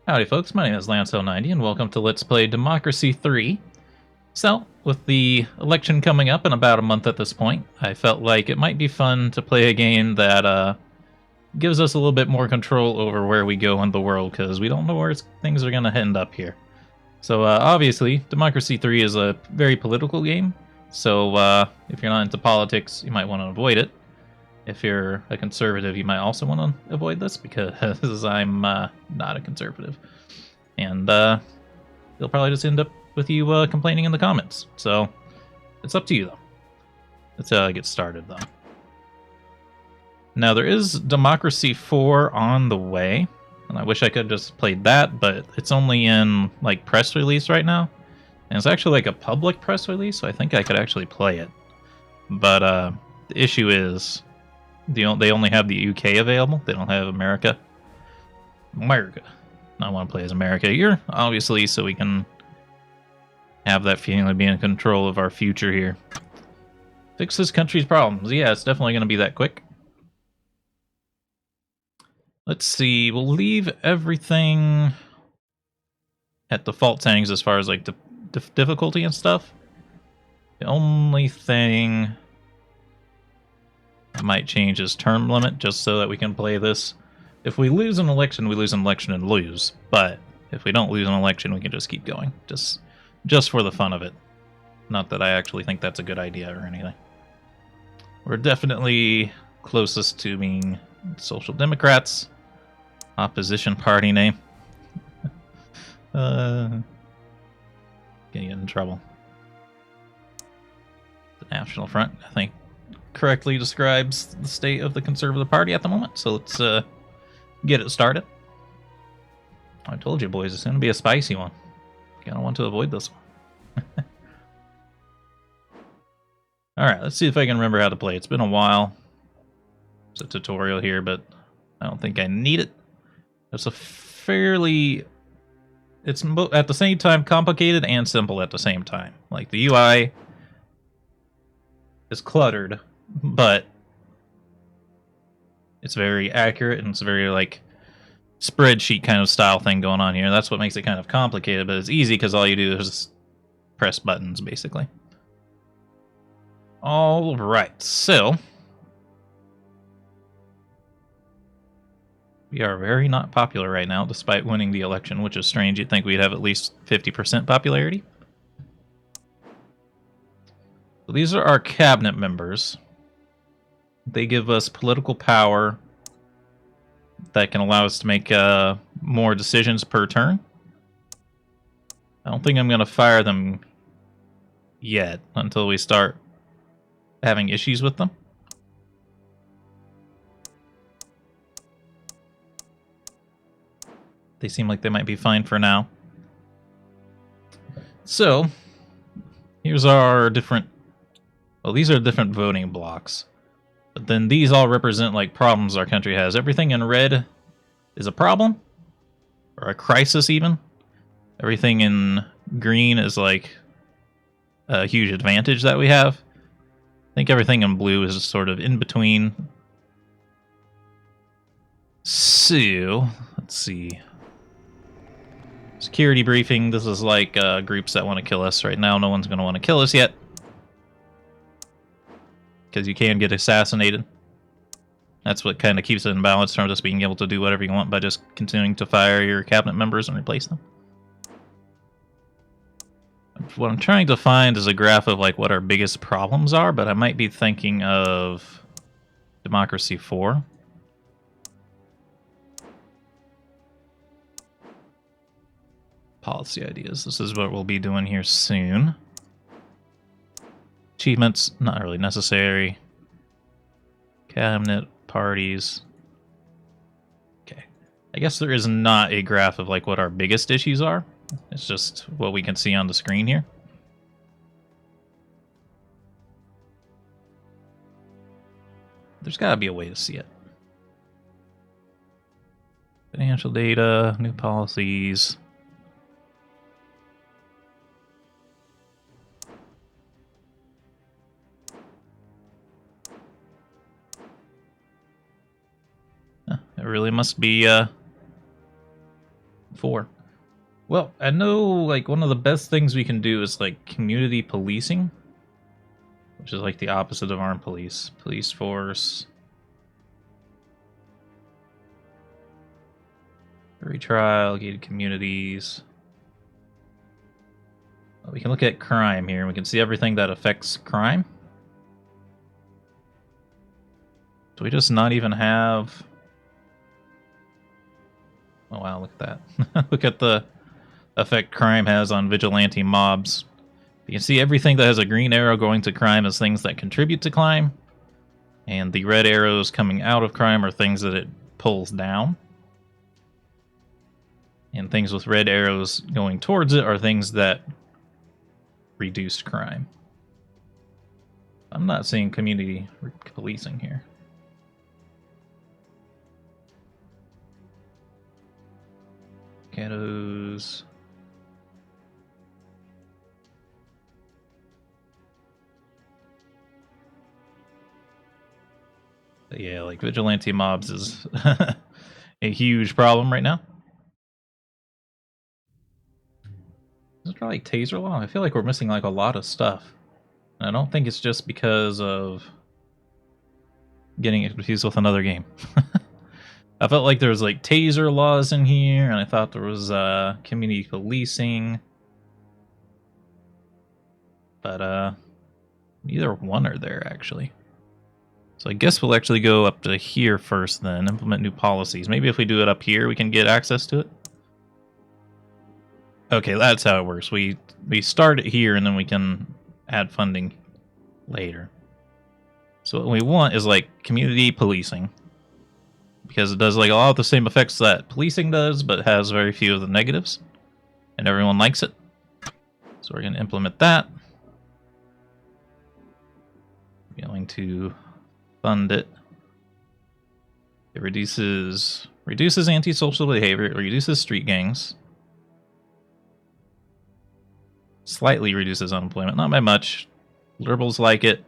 Howdy folks, my name is Lance Elliott, and welcome to Let's Play Democracy 3. So, with the election coming up in about a month at this point, I felt like it might be fun to play a game that gives us a little bit more control over where we go in the world, because we don't know where things are going to end up here. So obviously, Democracy 3 is a very political game, so if you're not into politics, you might want to avoid it. If you're a conservative, you might also want to avoid this, because I'm not a conservative. And you'll probably just end up with you complaining in the comments. So it's up to you, though. Let's get started, though. Now, there is Democracy 4 on the way, and I wish I could have just played that, but it's only in, like, press release right now. And it's actually, like, a public press release, so I think I could actually play it. But the issue is they only have the UK available. They don't have America. America. I want to play as America here, obviously, so we can have that feeling of being in control of our future here. Fix this country's problems. Yeah, it's definitely going to be that quick. Let's see. We'll leave everything at default settings as far as like the difficulty and stuff. The only thing I might change is term limit, just so that we can play this. If we lose an election, we lose an election and lose. But if we don't lose an election, we can just keep going. Just for the fun of it. Not that I actually think that's a good idea or anything. We're definitely closest to being Social Democrats. Opposition party name. Gonna get in trouble. The National Front, I think, correctly describes the state of the Conservative Party at the moment. So let's get it started. I told you, boys, it's going to be a spicy one. Kind of want to avoid this one. Alright, let's see if I can remember how to play. It's been a while. It's a tutorial here, but I don't think I need it. It's a fairly... It's at the same time complicated and simple at the same time. Like, the UI is cluttered, but it's very accurate and it's very, like, spreadsheet kind of style thing going on here. That's what makes it kind of complicated, but it's easy because all you do is just press buttons, basically. All right, so we are very not popular right now, despite winning the election, which is strange. You'd think we'd have at least 50% popularity. So these are our cabinet members. They give us political power that can allow us to make more decisions per turn. I don't think I'm going to fire them yet until we start having issues with them. They seem like they might be fine for now. So, here's our different... Well, these are different voting blocks. But then these all represent, like, problems our country has. Everything in red is a problem. Or a crisis, even. Everything in green is, like, a huge advantage that we have. I think everything in blue is sort of in between. So, let's see. Security briefing. This is like groups that want to kill us. Right now, no one's going to want to kill us yet. Because you can get assassinated. That's what kind of keeps it in balance from just being able to do whatever you want by just continuing to fire your cabinet members and replace them. What I'm trying to find is a graph of like what our biggest problems are, but I might be thinking of Democracy 4. Policy ideas. This is what we'll be doing here soon. Achievements, not really necessary. Cabinet, parties. Okay. I guess there is not a graph of like what our biggest issues are. It's just what we can see on the screen here. There's got to be a way to see it. Financial data, new policies. It really must be 4. Well, I know, like, one of the best things we can do is, like, community policing, which is, like, the opposite of armed police. Police force. Retrial, gated communities. Well, we can look at crime here, and we can see everything that affects crime. Do we just not even have... Oh, wow, look at that. Look at the effect crime has on vigilante mobs. You can see everything that has a green arrow going to crime is things that contribute to crime, and the red arrows coming out of crime are things that it pulls down. And things with red arrows going towards it are things that reduce crime. I'm not seeing community policing here. Ghettos. But yeah, like vigilante mobs is a huge problem right now. Is it probably taser law? I feel like we're missing like a lot of stuff. And I don't think it's just because of getting it confused with another game. I felt like there was like taser laws in here, and I thought there was community policing. But neither one are there actually. So I guess we'll actually go up to here first then, implement new policies. Maybe if we do it up here, we can get access to it. Okay, that's how it works. We start it here, and then we can add funding later. So what we want is like community policing, because it does like a lot of the same effects that policing does, but has very few of the negatives, and everyone likes it. So we're going to implement that. We're going to fund it. It reduces antisocial behavior. It reduces street gangs. Slightly reduces unemployment, not by much. Liberals like it.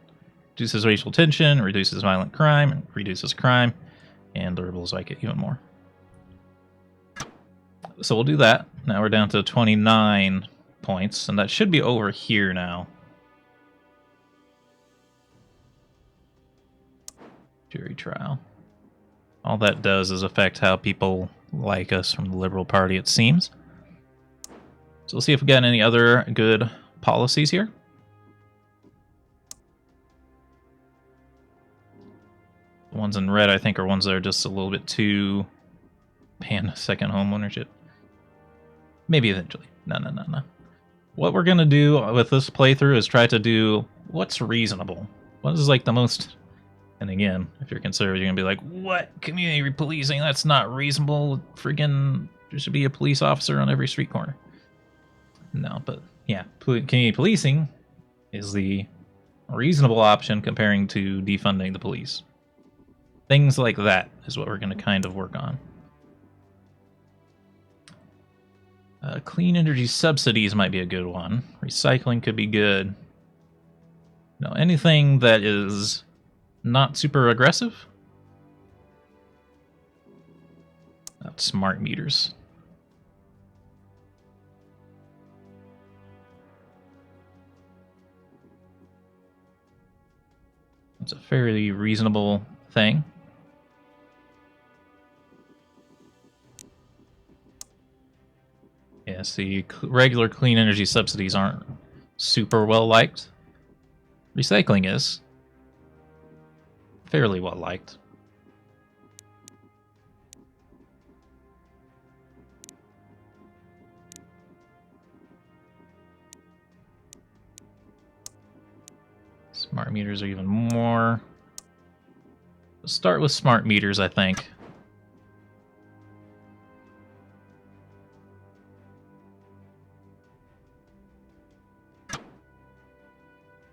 Reduces racial tension, reduces violent crime, reduces crime, and liberals like it even more. So we'll do that. Now we're down to 29 points, and that should be over here now. Jury trial. All that does is affect how people like us from the Liberal Party, it seems. So we'll see if we got any other good policies here. The ones in red, I think, are ones that are just a little bit too pan second home ownership. Maybe eventually. No. What we're going to do with this playthrough is try to do what's reasonable. What is like the most... And again, if you're conservative, you're going to be like, what? Community policing? That's not reasonable. Friggin' there should be a police officer on every street corner. No, but yeah, community policing is the reasonable option comparing to defunding the police. Things like that is what we're going to kind of work on. Clean energy subsidies might be a good one. Recycling could be good. No, anything that is not super aggressive. That's smart meters. It's a fairly reasonable thing. Yes, the regular clean energy subsidies aren't super well liked. Recycling is fairly well liked. Smart meters are even more. Let's start with smart meters, I think.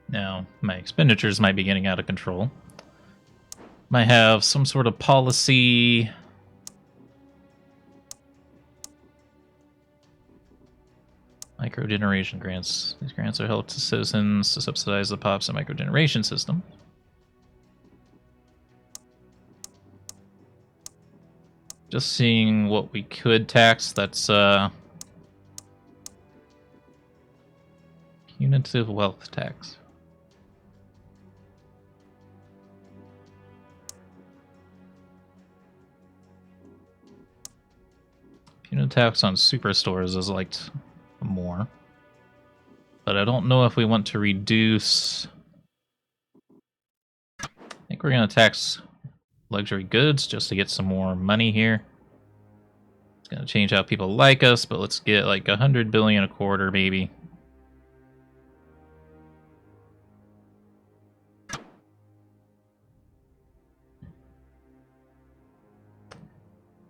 Now, my expenditures might be getting out of control. Might have some sort of policy. Microgeneration grants. These grants are help to citizens to subsidize the POPs and microgeneration system. Just seeing what we could tax. That's punitive wealth tax. Punitive tax on superstores is like more. But I don't know if we want to reduce. I think we're going to tax luxury goods just to get some more money here. It's going to change how people like us, but let's get like 100 billion a quarter, maybe.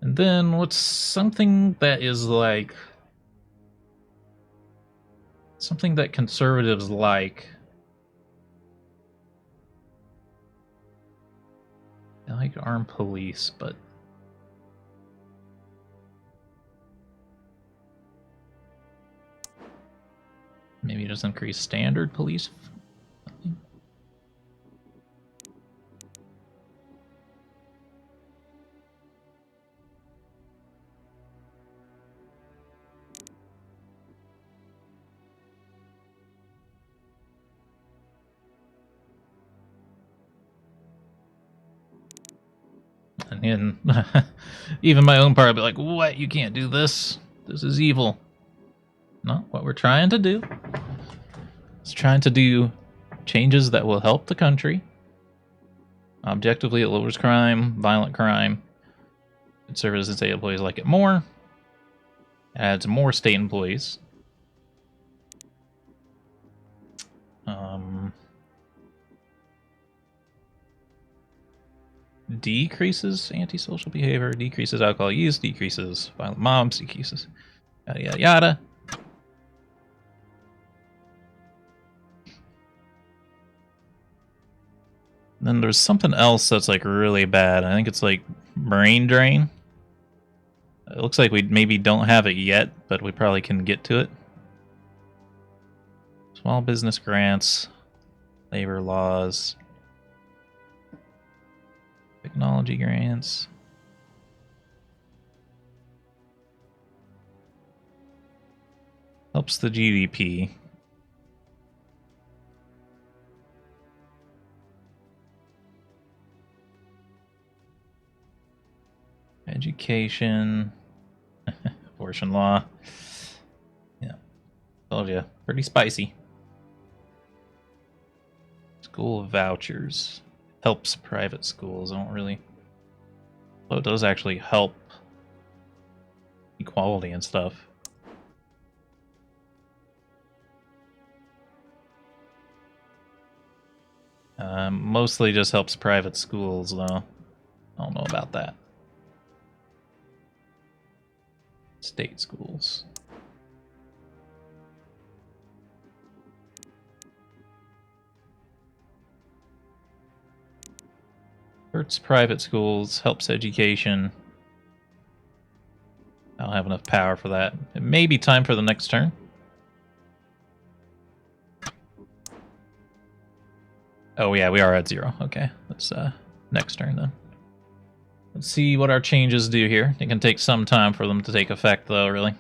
And then what's something that is like something that conservatives like? I like armed police, but maybe just increase standard police. And even my own part would be like, what? You can't do this. This is evil. No, what we're trying to do is trying to do changes that will help the country. Objectively, it lowers crime, violent crime. Conservatives and state employees like it more. Adds more state employees. Decreases antisocial behavior, decreases alcohol use, decreases violent mobs, decreases yada yada yada. Then there's something else that's like really bad. I think it's like brain drain. It looks like we maybe don't have it yet, but we probably can get to it. Small business grants, labor laws, technology grants. Helps the GDP. Education. Abortion law. Yeah. Told you. Pretty spicy. School vouchers. Helps private schools. I don't really... Well, it does actually help equality and stuff. Mostly just helps private schools, though. I don't know about that. State schools. Hurts private schools, helps education. I don't have enough power for that. It may be time for the next turn. Oh yeah, we are at 0. Okay, let's next turn then. Let's see what our changes do here. It can take some time for them to take effect, though, really.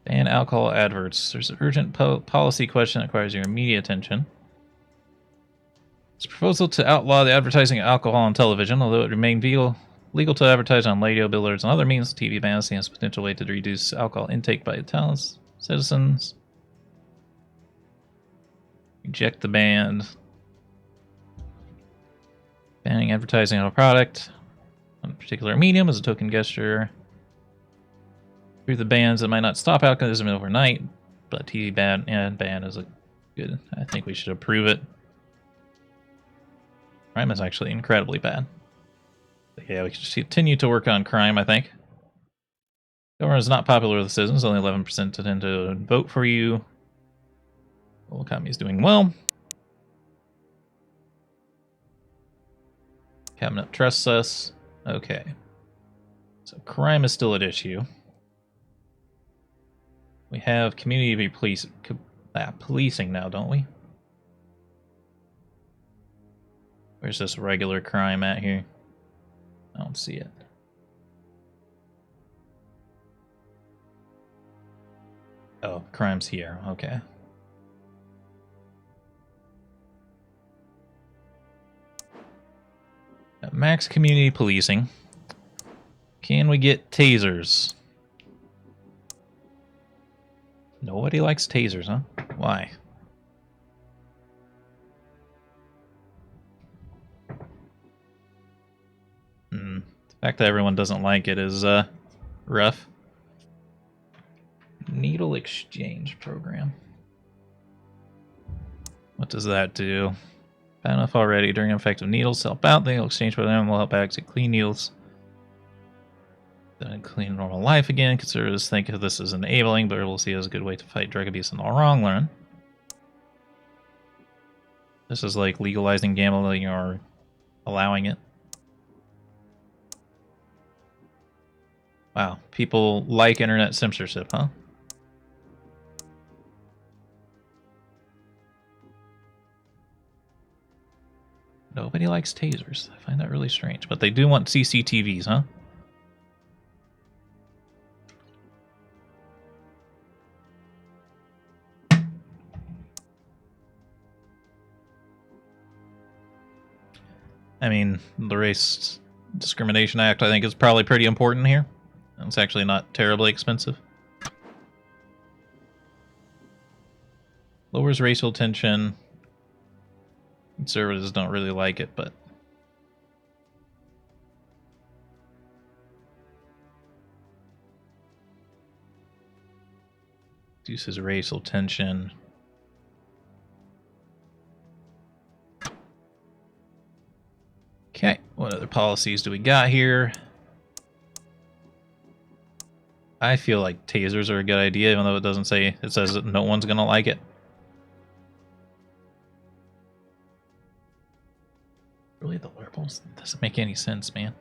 Ban alcohol adverts. There's an urgent policy question that requires your immediate attention. It's a proposal to outlaw the advertising of alcohol on television, although it remain legal to advertise on radio, billboards, and other means. TV bans has a potential way to reduce alcohol intake by Italian citizens. Reject the ban. Banning advertising on a product on a particular medium as a token gesture. Through the bans that might not stop alcoholism overnight, but TV ban is a good. I think we should approve it. Crime is actually incredibly bad. But yeah, we can just continue to work on crime, I think. Government is not popular with the citizens. Only 11% tend to vote for you. The whole economy is doing well. Cabinet trusts us. Okay. So crime is still at issue. We have community policing now, don't we? Where's this regular crime at here? I don't see it. Oh, crime's here. Okay. Max community policing. Can we get tasers? Nobody likes tasers, huh? Why? The fact that everyone doesn't like it is rough. Needle exchange program. What does that do? Bad enough already. During effective needles help out. The needle exchange program will help acts to clean needles. Then clean normal life again. Conservatives think of this as enabling, but we'll see it as a good way to fight drug abuse in the long run. This is like legalizing gambling or allowing it. Wow, people like internet censorship, huh? Nobody likes tasers. I find that really strange. But they do want CCTVs, huh? I mean, the Race Discrimination Act, I think, is probably pretty important here. It's actually not terribly expensive. Lowers racial tension. Conservatives don't really like it, but... reduces racial tension. Okay, what other policies do we got here? I feel like tasers are a good idea, even though it doesn't say, it says that no one's gonna like it. Really, the liberals? Doesn't make any sense, man.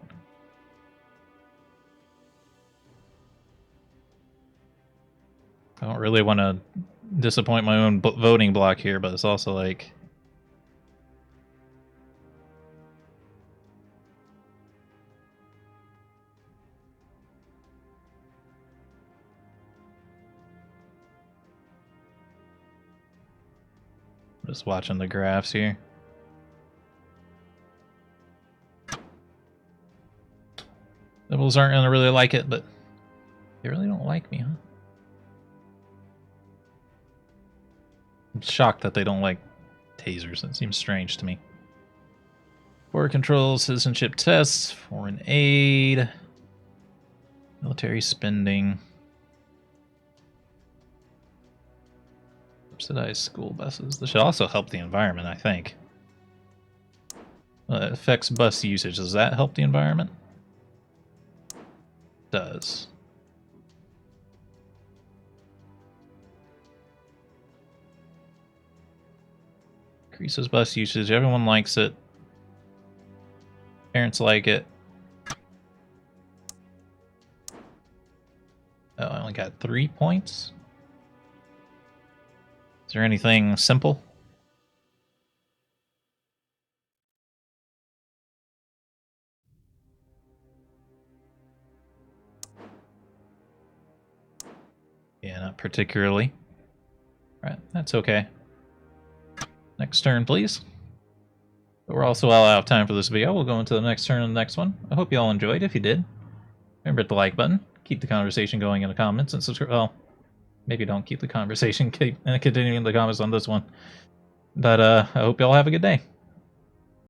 I don't really want to disappoint my own voting block here, but it's also like... just watching the graphs here. Liberals aren't going to really like it, but they really don't like me, huh? I'm shocked that they don't like tasers. It seems strange to me. Border control, citizenship tests, foreign aid, military spending, subsidized school buses. This should also help the environment, I think. It affects bus usage. Does that help the environment? It does. Increases bus usage. Everyone likes it. Parents like it. Oh, I only got 3 points. Is there anything simple? Yeah, not particularly. Right, that's okay. Next turn, please. But we're also all out of time for this video. We'll go into the next turn and the next one. I hope you all enjoyed. If you did, remember hit the like button. Keep the conversation going in the comments and subscribe. Well, maybe don't keep the conversation. Keep continuing the comments on this one. But I hope you all have a good day.